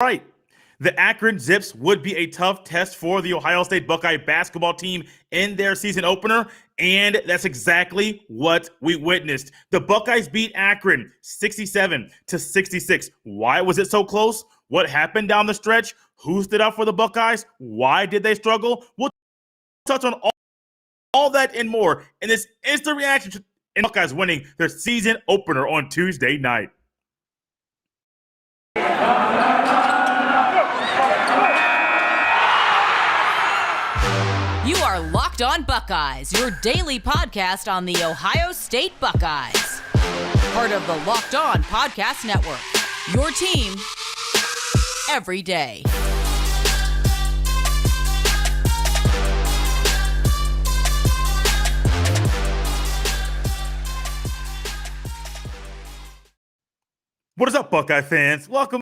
right. The Akron Zips would be a tough test for the Ohio State Buckeye basketball team in their season opener, and that's exactly what we witnessed. The Buckeyes beat Akron 67-66. Why was it so close? What happened down the stretch? Who stood up for the Buckeyes? Why did they struggle? We'll touch on all that and more in this instant reaction to the Buckeyes winning their season opener on Tuesday night. You are Locked On Buckeyes, your daily podcast on the Ohio State Buckeyes. Part of the Locked On Podcast Network, your team every day. What is up, Buckeye fans? Welcome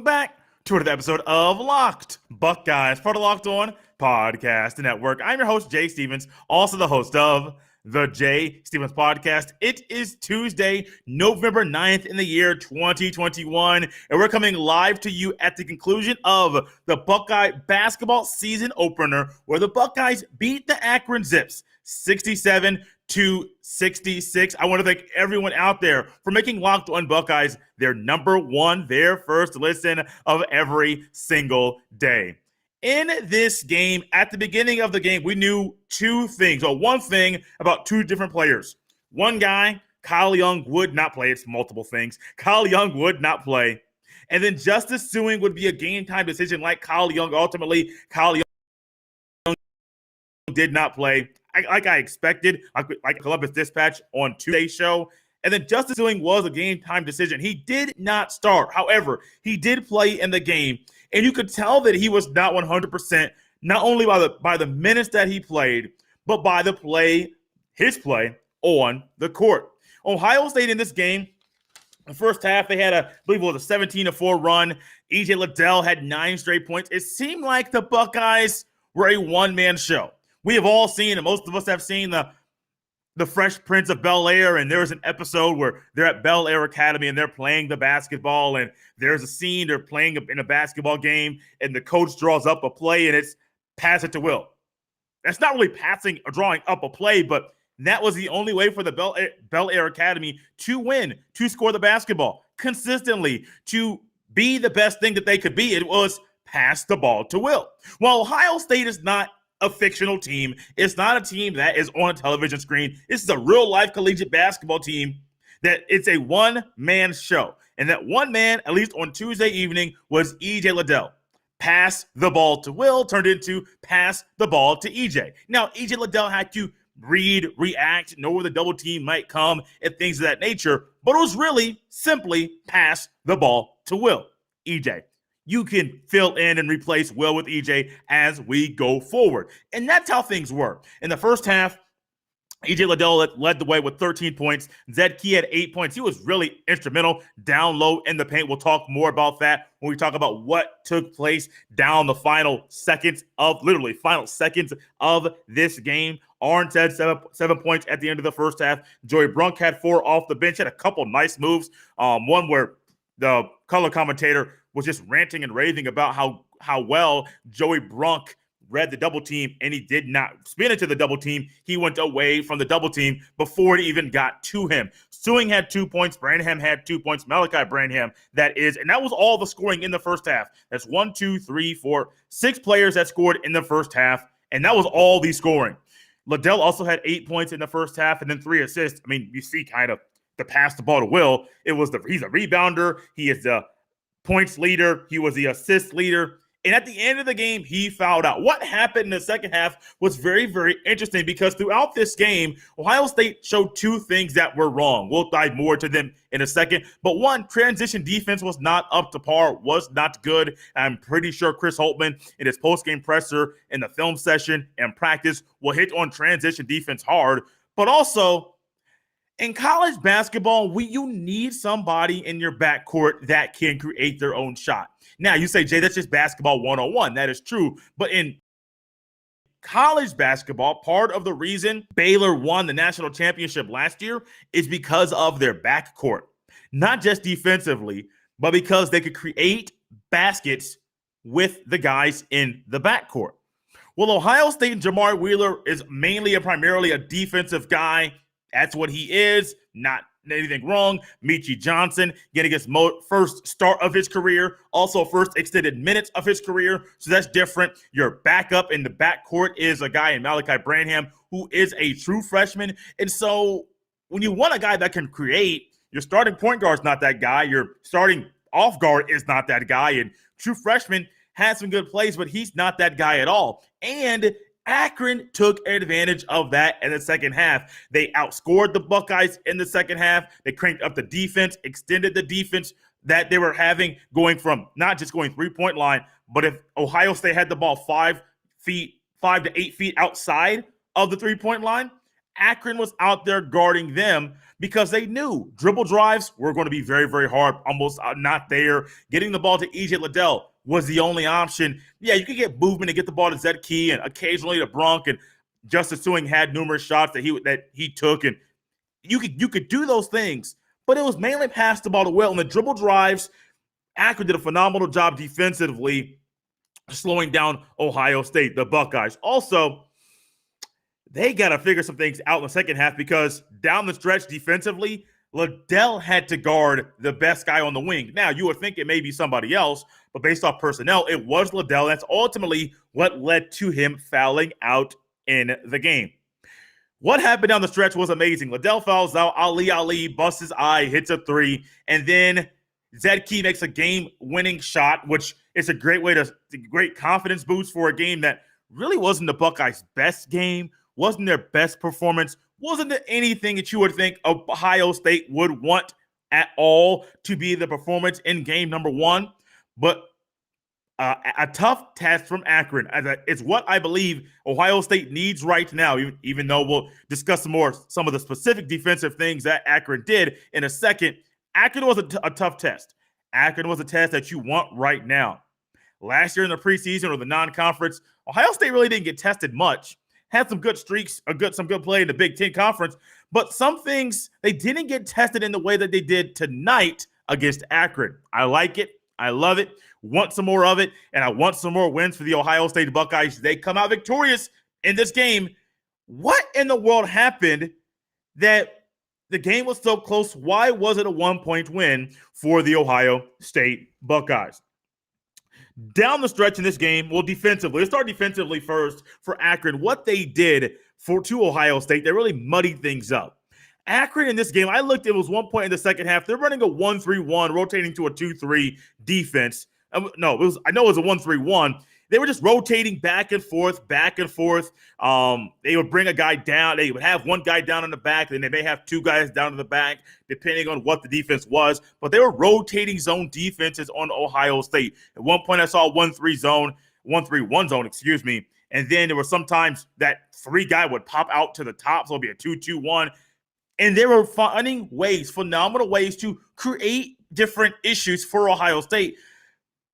back to another episode of Locked Buckeyes, part of Locked On Podcast Network. I'm your host, Jay Stevens, also the host of the Jay Stevens Podcast. It is Tuesday, November 9th in the year 2021, and we're coming live to you at the conclusion of the Buckeye basketball season opener, where the Buckeyes beat the Akron Zips 67-66. I want to thank everyone out there for making Locked On Buckeyes their number one, their first listen of every single day. In this game, at the beginning of the game, we knew two things, or one thing about two different players. One guy, Kyle Young, would not play. It's multiple things. Kyle Young would not play. And then Justice Sueing would be a game-time decision like Kyle Young. Ultimately, Kyle Young did not play like I expected, like Columbus Dispatch on Tuesday's show. And then Justice Sueing was a game-time decision. He did not start. However, he did play in the game. And you could tell that he was not 100%, not only by the minutes that he played, but by his play on the court. Ohio State in this game, the first half, they had I believe it was a 17-4 run. EJ Liddell had 9 straight points. It seemed like the Buckeyes were a one-man show. We have all seen, and most of us have seen the Fresh Prince of Bel-Air, and there was an episode where they're at Bel-Air Academy and they're playing the basketball, and there's a scene they're playing in a basketball game, and the coach draws up a play, and it's pass it to Will. That's not really passing or drawing up a play, but that was the only way for the Bel-Air Academy to win, to score the basketball consistently, to be the best thing that they could be. It was pass the ball to Will. While Ohio State is not a fictional team, it's not a team that is on a television screen. This is a real-life collegiate basketball team that it's a one-man show. And that one man, at least on Tuesday evening, was EJ Liddell. Pass the ball to Will turned into pass the ball to EJ. Now, EJ Liddell had to react, know where the double team might come, and things of that nature. But it was really simply pass the ball to Will. EJ, you can fill in and replace Will with EJ as we go forward. And that's how things were. In the first half, EJ Liddell led the way with 13 points. Zed Key had 8 points. He was really instrumental down low in the paint. We'll talk more about that when we talk about what took place down the final seconds of this game. Arns had seven points at the end of the first half. Joey Brunk had 4 off the bench, had a couple nice moves. One where the color commentator was just ranting and raving about how well Joey Brunk read the double team, and he did not spin into the double team. He went away from the double team before it even got to him. Sueing had 2 points. Branham had 2 points. Malachi Branham, and that was all the scoring in the first half. That's 1, 2, 3, 4, 6 players that scored in the first half, and that was all the scoring. Liddell also had 8 points in the first half and then 3 assists. I mean, you see kind of the pass the ball to Will. He's a rebounder. He is the points leader. He was the assist leader. And at the end of the game, he fouled out. What happened in the second half was very, very interesting because throughout this game, Ohio State showed 2 things that were wrong. We'll dive more to them in a second. But one, transition defense was not up to par, was not good. I'm pretty sure Chris Holtman in his postgame presser in the film session and practice will hit on transition defense hard. But also, in college basketball, you need somebody in your backcourt that can create their own shot. Now, you say, Jay, that's just basketball 101. That is true. But in college basketball, part of the reason Baylor won the national championship last year is because of their backcourt. Not just defensively, but because they could create baskets with the guys in the backcourt. Well, Ohio State and Jamari Wheeler is mainly and primarily a defensive guy. That's what he is. Not anything wrong. Michi Johnson getting his first start of his career, also first extended minutes of his career. So that's different. Your backup in the backcourt is a guy in Malachi Branham who is a true freshman. And so when you want a guy that can create, your starting point guard is not that guy. Your starting off guard is not that guy. And true freshman had some good plays, but he's not that guy at all. And Akron took advantage of that in the second half. They outscored the Buckeyes in the second half. They cranked up the defense, extended the defense that they were having, going from not just going three-point line, but if Ohio State had the ball 5 to 8 feet outside of the three-point line, Akron was out there guarding them because they knew dribble drives were going to be very, very hard, almost not there. Getting the ball to EJ Liddell was the only option. Yeah, you could get movement and get the ball to Zed Key and occasionally to Brunk, and Justice Suing had numerous shots that he took, and you could do those things, but it was mainly pass the ball to Will. And the dribble drives, Akron did a phenomenal job defensively slowing down Ohio State, the Buckeyes. Also, they got to figure some things out in the second half because down the stretch defensively, Liddell had to guard the best guy on the wing. Now, you would think it may be somebody else, but based off personnel, it was Liddell. That's ultimately what led to him fouling out in the game. What happened down the stretch was amazing. Liddell fouls out. Ali busts his eye, hits a three, and then Zed Key makes a game-winning shot, which is a great confidence boost for a game that really wasn't the Buckeyes' best game, wasn't their best performance, wasn't anything that you would think Ohio State would want at all to be the performance in game number one. But a tough test from Akron. It's what I believe Ohio State needs right now, even though we'll discuss some of the specific defensive things that Akron did in a second. Akron was a tough test. Akron was a test that you want right now. Last year in the preseason or the non-conference, Ohio State really didn't get tested much. Had some good streaks, some good play in the Big Ten Conference, but some things they didn't get tested in the way that they did tonight against Akron. I like it. I love it. Want some more of it, and I want some more wins for the Ohio State Buckeyes. They come out victorious in this game. What in the world happened that the game was so close? Why was it a 1-point win for the Ohio State Buckeyes? Down the stretch in this game, well, defensively, let's start defensively first for Akron. What they did to Ohio State, they really muddied things up. Akron in this game, it was 1 point in the second half. They're running a 1-3-1, rotating to a 2-3 defense. I know it was a 1-3-1. They were just rotating back and forth. They would bring a guy down. They would have one guy down in the back, then they may have two guys down in the back, depending on what the defense was. But they were rotating zone defenses on Ohio State. At one point, I saw a 1-3-1 zone, and then there were sometimes that three guy would pop out to the top, so it'll be a 2-2-1. And they were finding phenomenal ways to create different issues for Ohio State,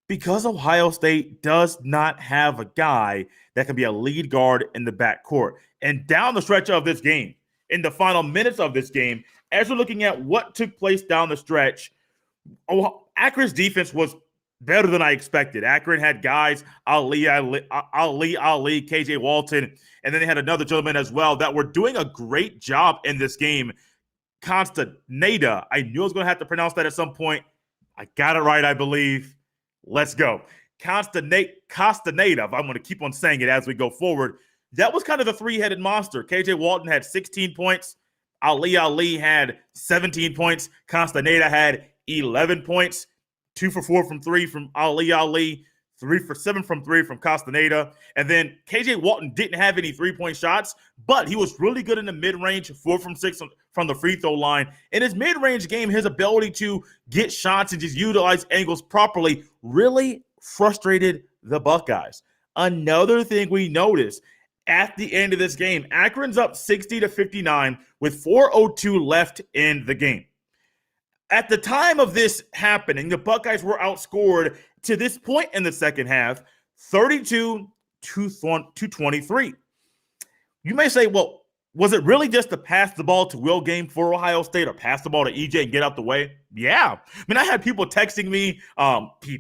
because Ohio State does not have a guy that can be a lead guard in the backcourt. And down the stretch of this game, in the final minutes of this game, as we're looking at what took place down the stretch, Akron's defense was better than I expected. Akron had guys, Ali, KJ Walton, and then they had another gentleman as well that were doing a great job in this game. Castaneda. I knew I was going to have to pronounce that at some point. I got it right, I believe. Let's go. Castaneda, I'm going to keep on saying it as we go forward. That was kind of the three-headed monster. KJ Walton had 16 points. Ali had 17 points. Castaneda had 11 points. 2 for 4 from 3 from Ali. 3 for 7 from 3 from Castaneda. And then KJ Walton didn't have any three-point shots, but he was really good in the mid-range, 4 from 6 from the free throw line. In his mid-range game, his ability to get shots and just utilize angles properly really frustrated the Buckeyes. Another thing we noticed at the end of this game, Akron's up 60-59 with 4:02 left in the game. At the time of this happening, the Buckeyes were outscored to this point in the second half, 32-23. You may say, well, Was it really just to pass the ball to Will game for Ohio State or pass the ball to EJ and get out the way? Yeah. I mean, I had people texting me,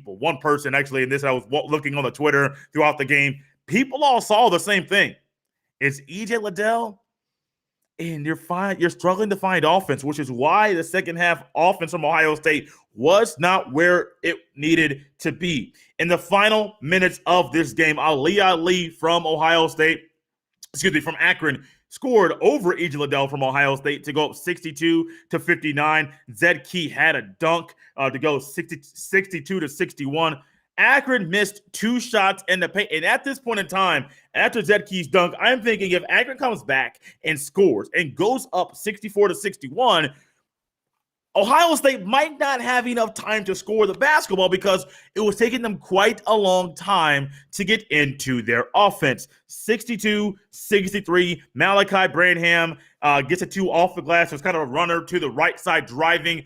one person actually, and this I was looking on the Twitter throughout the game. People all saw the same thing. It's EJ Liddell, and you're struggling to find offense, which is why the second half offense from Ohio State was not where it needed to be. In the final minutes of this game, Ali from Akron, scored over EJ Liddell from Ohio State to go up 62-59. Zed Key had a dunk to go 62-61. Akron missed 2 shots in the paint. And at this point in time, after Zed Key's dunk, I'm thinking if Akron comes back and scores and goes up 64-61, Ohio State might not have enough time to score the basketball because it was taking them quite a long time to get into their offense. 62-63, Malachi Branham gets a 2 off the glass. It's kind of a runner to the right side, running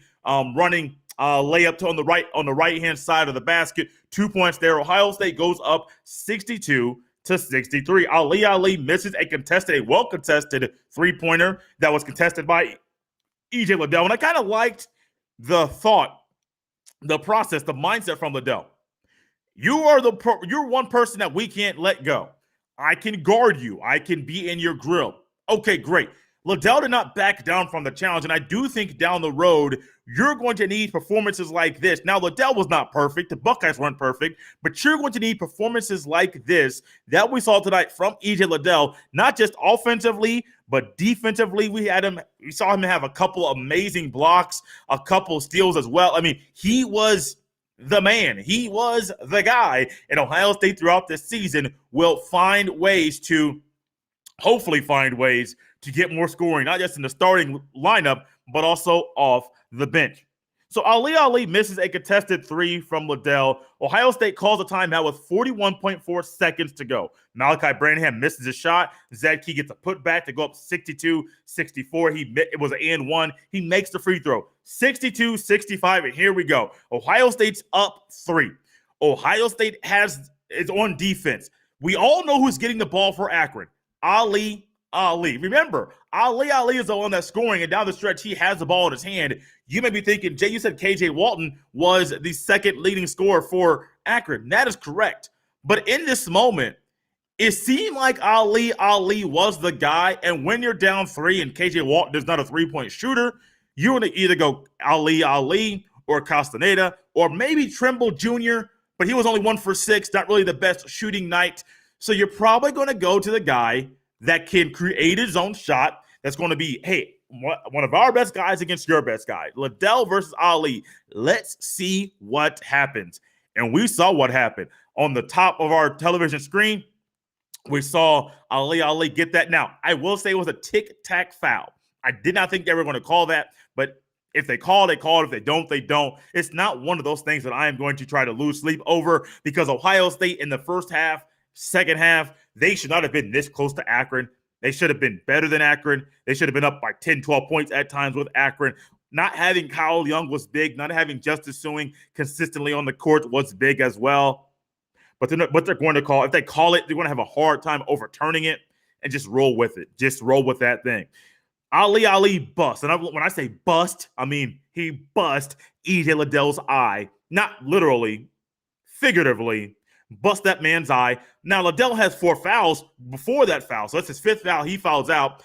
layup on the right-hand side of the basket. 2 points there. Ohio State goes up 62-63. Ali misses a well-contested three-pointer that was contested by EJ Liddell. And I kind of liked the thought, the process, the mindset from Liddell. You're one person that we can't let go. I can guard you. I can be in your grill. Okay, great. Liddell did not back down from the challenge, and I do think down the road, you're going to need performances like this. Now, Liddell was not perfect. The Buckeyes weren't perfect, but you're going to need performances like this that we saw tonight from EJ Liddell, not just offensively, but defensively. We saw him have a couple amazing blocks, a couple steals as well. I mean, he was the man. He was the guy. And Ohio State throughout this season will hopefully find ways to get more scoring, not just in the starting lineup, but also off the bench. So Ali misses a contested 3 from Liddell. Ohio State calls a timeout with 41.4 seconds to go. Malachi Branham misses a shot. Zed Key gets a putback to go up 62-64. It was an and one. He makes the free throw. 62-65, and here we go. Ohio State's up 3. Ohio State is on defense. We all know who's getting the ball for Akron. Ali. Remember, Ali is the one that's scoring, and down the stretch, he has the ball in his hand. You may be thinking, Jay, you said KJ Walton was the second leading scorer for Akron. That is correct. But in this moment, it seemed like Ali was the guy, and when you're down 3 and KJ Walton is not a three-point shooter, you're going to either go Ali or Castaneda or maybe Trimble Jr., but he was only 1 for 6, not really the best shooting night. So you're probably going to go to the guy that can create his own shot. That's going to be, hey, one of our best guys against your best guy. Liddell versus Ali. Let's see what happens. And we saw what happened. On the top of our television screen, we saw Ali get that. Now, I will say it was a tic-tac foul. I did not think they were going to call that, but if they call, they call. If they don't, they don't. It's not one of those things that I am going to try to lose sleep over because Ohio State in the first half, second half, they should not have been this close to Akron. They should have been better than Akron. They should have been up by 10, 12 points at times with Akron. Not having Kyle Young was big. Not having Justice Suing consistently on the court was big as well. But they're going to call. If they call it, they're going to have a hard time overturning it and just roll with it. Just roll with that thing. Ali bust. And when I say bust, I mean he bust EJ Liddell's eye. Not literally, figuratively. Bust that man's eye. Now, Liddell has 4 fouls before that foul. So that's his 5th foul. He fouls out.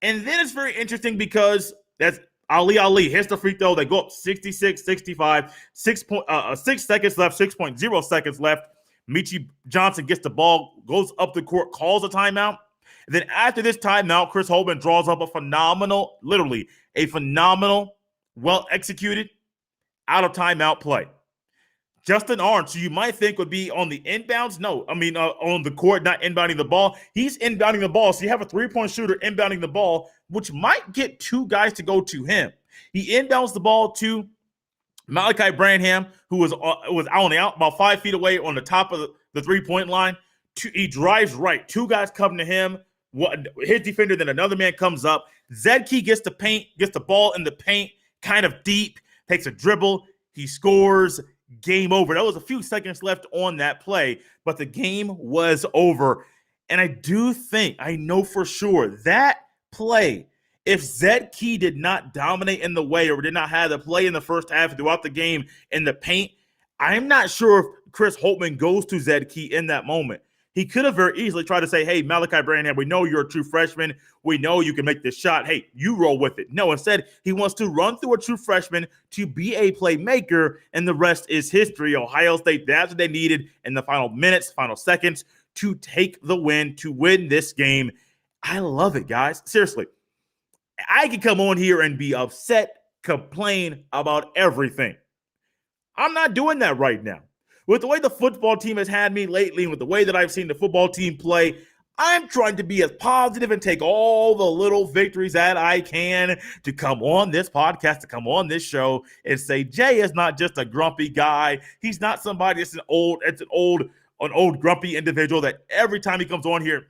And then it's very interesting because that's Ali hits the free throw. They go up 66-65. 6 seconds left, 6.0 seconds left. Michi Johnson gets the ball, goes up the court, calls a timeout. And then after this timeout, Chris Holman draws up a phenomenal, well-executed out-of-timeout play. Justin Arndt, who you might think would be on the inbounds. No, on the court, not inbounding the ball. He's inbounding the ball. So you have a three-point shooter inbounding the ball, which might get 2 guys to go to him. He inbounds the ball to Malachi Branham, who was out about 5 feet away on the top of the three-point line. He drives right. 2 guys come to him. His defender, then another man comes up. Zed Key gets the ball in the paint, kind of deep, takes a dribble. He scores. Game over. There was a few seconds left on that play, but the game was over. And I know for sure that play. If Zed Key did not dominate in the way or did not have the play in the first half throughout the game in the paint, I'm not sure if Chris Holtmann goes to Zed Key in that moment. He could have very easily tried to say, hey, Malachi Branham, we know you're a true freshman. We know you can make this shot. Hey, you roll with it. No, instead, he wants to run through a true freshman to be a playmaker, and the rest is history. Ohio State, that's what they needed in the final minutes, final seconds to take the win, to win this game. I love it, guys. Seriously. I can come on here and be upset, complain about everything. I'm not doing that right now. With the way the football team has had me lately and with the way that I've seen the football team play, I'm trying to be as positive and take all the little victories that I can to come on this podcast, to come on this show and say, Jay is not just a grumpy guy. He's not somebody that's an old grumpy individual that every time he comes on here,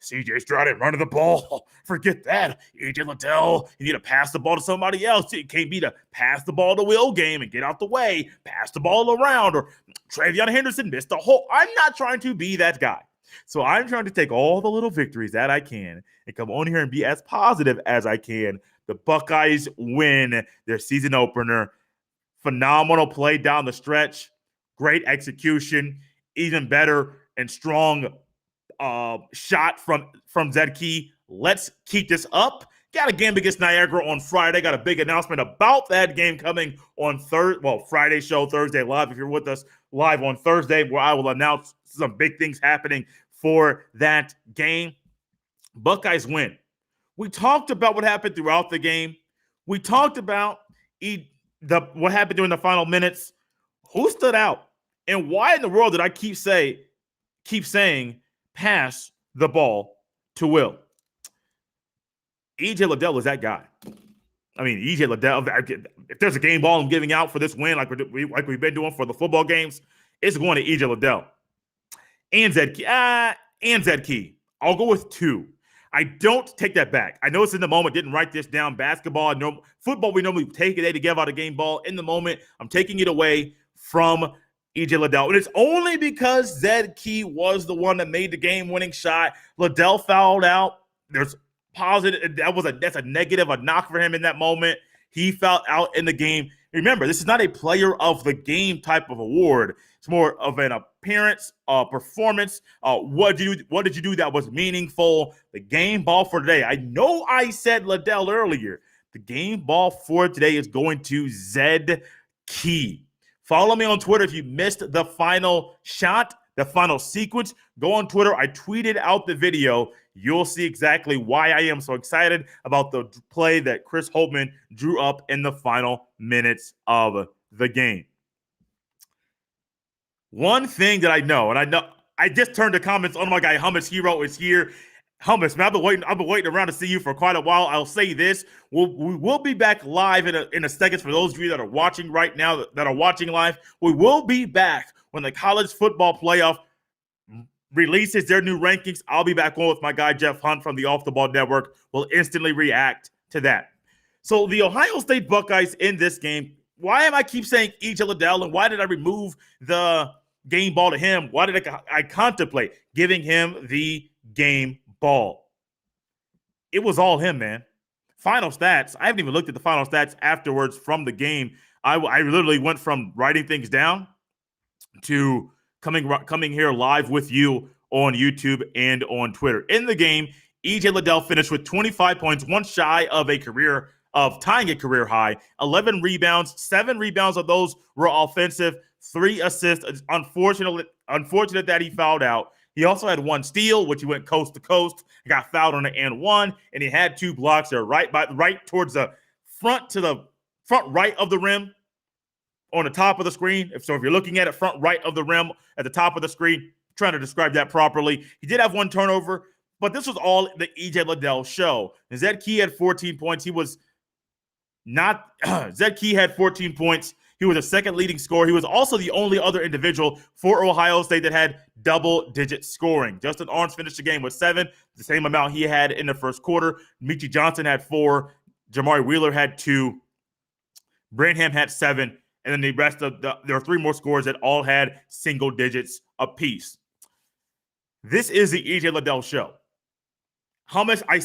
CJ Stroud running the ball. Forget that. AJ Liddell, you need to pass the ball to somebody else. It can't be to pass the ball to Will Game and get out the way, pass the ball around, or Travion Henderson missed the hole. I'm not trying to be that guy. So I'm trying to take all the little victories that I can and come on here and be as positive as I can. The Buckeyes win their season opener. Phenomenal play down the stretch. Great execution. Even better and strong shot from Zed Key. Let's keep this up. Got a game against Niagara on Friday. Got a big announcement about that game coming on Friday show, Thursday live. If you're with us live on Thursday, where I will announce some big things happening for that game. Buckeyes win. We talked about what happened throughout the game. We talked about what happened during the final minutes. Who stood out? And why in the world did I keep saying pass the ball to Will? EJ Liddell is that guy. I mean, EJ Liddell, if there's a game ball I'm giving out for this win, like we've been doing for the football games, it's going to EJ Liddell. And Zed Key. I'll go with 2. I don't take that back. I know it's in the moment, didn't write this down. Basketball, football, we normally take a day to give out a game ball. In the moment, I'm taking it away from EJ Liddell. And it's only because Zed Key was the one that made the game-winning shot. Liddell fouled out. There's positive. That's a negative, a knock for him in that moment. He fouled out in the game. Remember, this is not a player of the game type of award. It's more of an appearance, performance. What did you do that was meaningful? The game ball for today. I know I said Liddell earlier. The game ball for today is going to Zed Key. Follow me on Twitter if you missed the final shot, the final sequence. Go on Twitter. I tweeted out the video. You'll see exactly why I am so excited about the play that Chris Holtmann drew up in the final minutes of the game. One thing that I know, I just turned the comments on. My guy Hummus Hero is here. Hummus, man, I've been waiting around to see you for quite a while. I'll say this: we will be back live in a second. For those of you that are watching right now, that are watching live, we will be back when the college football playoff releases their new rankings. I'll be back on with my guy Jeff Hunt from the Off the Ball Network. We'll instantly react to that. So the Ohio State Buckeyes in this game. Why am I keep saying EJ Liddell, and why did I remove the game ball to him? Why did I contemplate giving him the game ball? It was all him, man. Final stats. I haven't even looked at the final stats afterwards from the game. I literally went from writing things down to coming here live with you on YouTube and on Twitter. In the game, EJ Liddell finished with 25 points, one shy of tying a career high, 11 rebounds, 7 rebounds of those were offensive, 3 assists. It's unfortunate that he fouled out. He also had 1 steal, which he went coast to coast. He got fouled on the and 1, and he had 2 blocks there, right towards the front right of the rim on the top of the screen. If you're looking at it, front right of the rim at the top of the screen, trying to describe that properly. He did have 1 turnover, but this was all the EJ Liddell show. And Zed Key had 14 points. Zed Key had 14 points. He was the second leading scorer. He was also the only other individual for Ohio State that had double-digit scoring. Justin Arns finished the game with 7, the same amount he had in the first quarter. Michi Johnson had 4. Jamari Wheeler had 2. Branham had 7. And then the rest of there are 3 more scorers that all had single digits apiece. This is the EJ Liddell show. how much I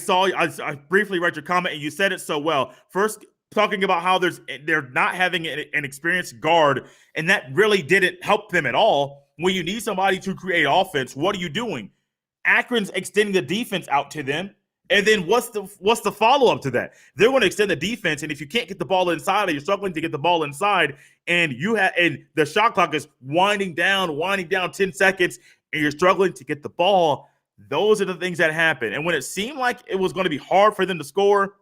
briefly read your comment and you said it so well. First, talking about how they're not having an experienced guard, and that really didn't help them at all. When you need somebody to create offense, what are you doing? Akron's extending the defense out to them. And then what's the follow-up to that? They're going to extend the defense, and if you can't get the ball inside, or you're struggling to get the ball inside, and the shot clock is winding down 10 seconds, and you're struggling to get the ball, those are the things that happen. And when it seemed like it was going to be hard for them to score,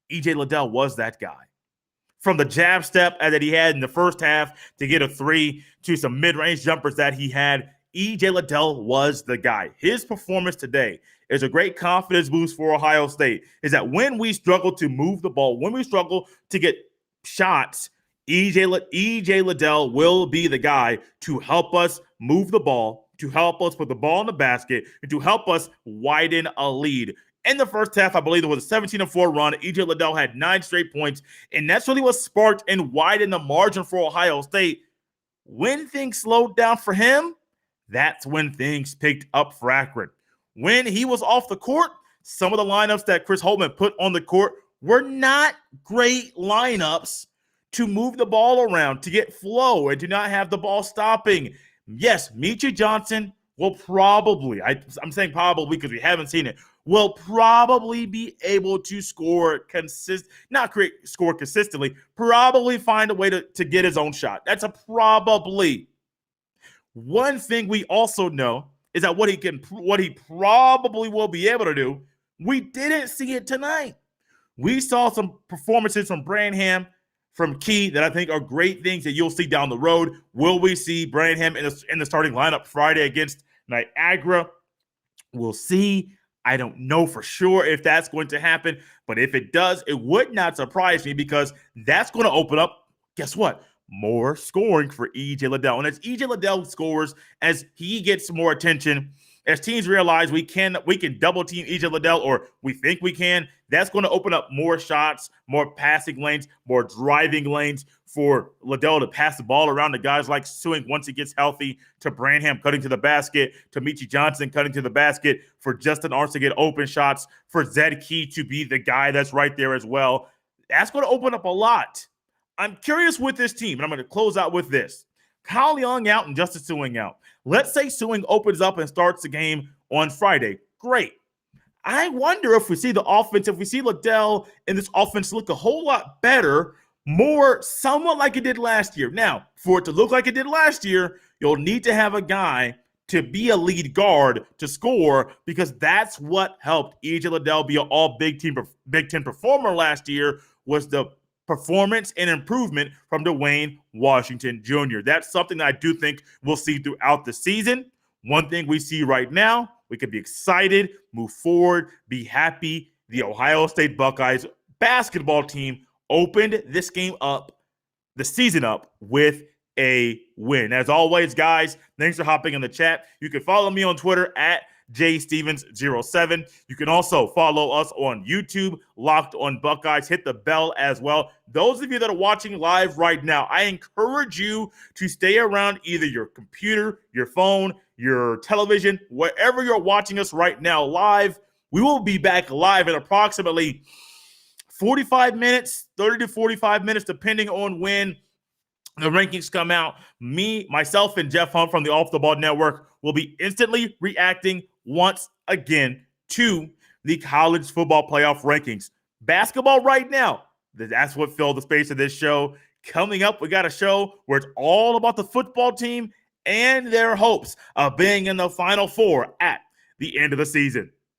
E.J. Liddell was that guy. From the jab step that he had in the first half to get a three to some mid-range jumpers that he had, E.J. Liddell was the guy. His performance today is a great confidence boost for Ohio State, is that when we struggle to move the ball, when we struggle to get shots, E.J. Liddell will be the guy to help us move the ball, to help us put the ball in the basket, and to help us widen a lead. In the first half, I believe it was a 17-4 run. E.J. Liddell had 9 straight points, and that's really what sparked and widened the margin for Ohio State. When things slowed down for him, that's when things picked up for Akron. When he was off the court, some of the lineups that Chris Holtmann put on the court were not great lineups to move the ball around, to get flow, and to not have the ball stopping. Yes, Meechie Johnson will probably, I'm saying probably because we haven't seen it, will probably be able to score consistently, probably find a way to get his own shot. That's a probably. One thing we also know is that what he probably will be able to do, we didn't see it tonight. We saw some performances from Branham, from Key, that I think are great things that you'll see down the road. Will we see Branham in the starting lineup Friday against Niagara? We'll see. I don't know for sure if that's going to happen, but if it does, it would not surprise me, because that's going to open up, guess what? More scoring for E.J. Liddell. And as E.J. Liddell scores, as he gets more attention, as teams realize we can double team E.J. Liddell, or we think we can, that's going to open up more shots, more passing lanes, more driving lanes for Liddell to pass the ball around to guys like Suing once he gets healthy, to Branham cutting to the basket, to Meechie Johnson cutting to the basket, for Justin Arndt to get open shots, for Zed Key to be the guy that's right there as well. That's going to open up a lot. I'm curious with this team, and I'm going to close out with this. Kyle Young out and Justice Suing out. Let's say Suing opens up and starts the game on Friday. Great. I wonder if we see the offense, if we see Liddell in this offense look a whole lot better, more somewhat like it did last year. Now, for it to look like it did last year, you'll need to have a guy to be a lead guard to score, because that's what helped E.J. Liddell be an all Big Ten performer last year, was the performance and improvement from Dwayne Washington Jr. That's something that I do think we'll see throughout the season. One thing we see right now, we can be excited, move forward, be happy. The Ohio State Buckeyes basketball team opened this game up, the season up, with a win. As always, guys, thanks for hopping in the chat. You can follow me on Twitter at JStevens07. You can also follow us on YouTube, Locked on Buckeyes. Hit the bell as well. Those of you that are watching live right now, I encourage you to stay around either your computer, your phone, your television, wherever you're watching us right now live. We will be back live in approximately 45 minutes, 30 to 45 minutes, depending on when the rankings come out. Myself, and Jeff Hunt from the Off the Ball Network will be instantly reacting once again to the college football playoff rankings. Basketball right now, that's what filled the space of this show. Coming up, we got a show where it's all about the football team and their hopes of being in the Final Four at the end of the season.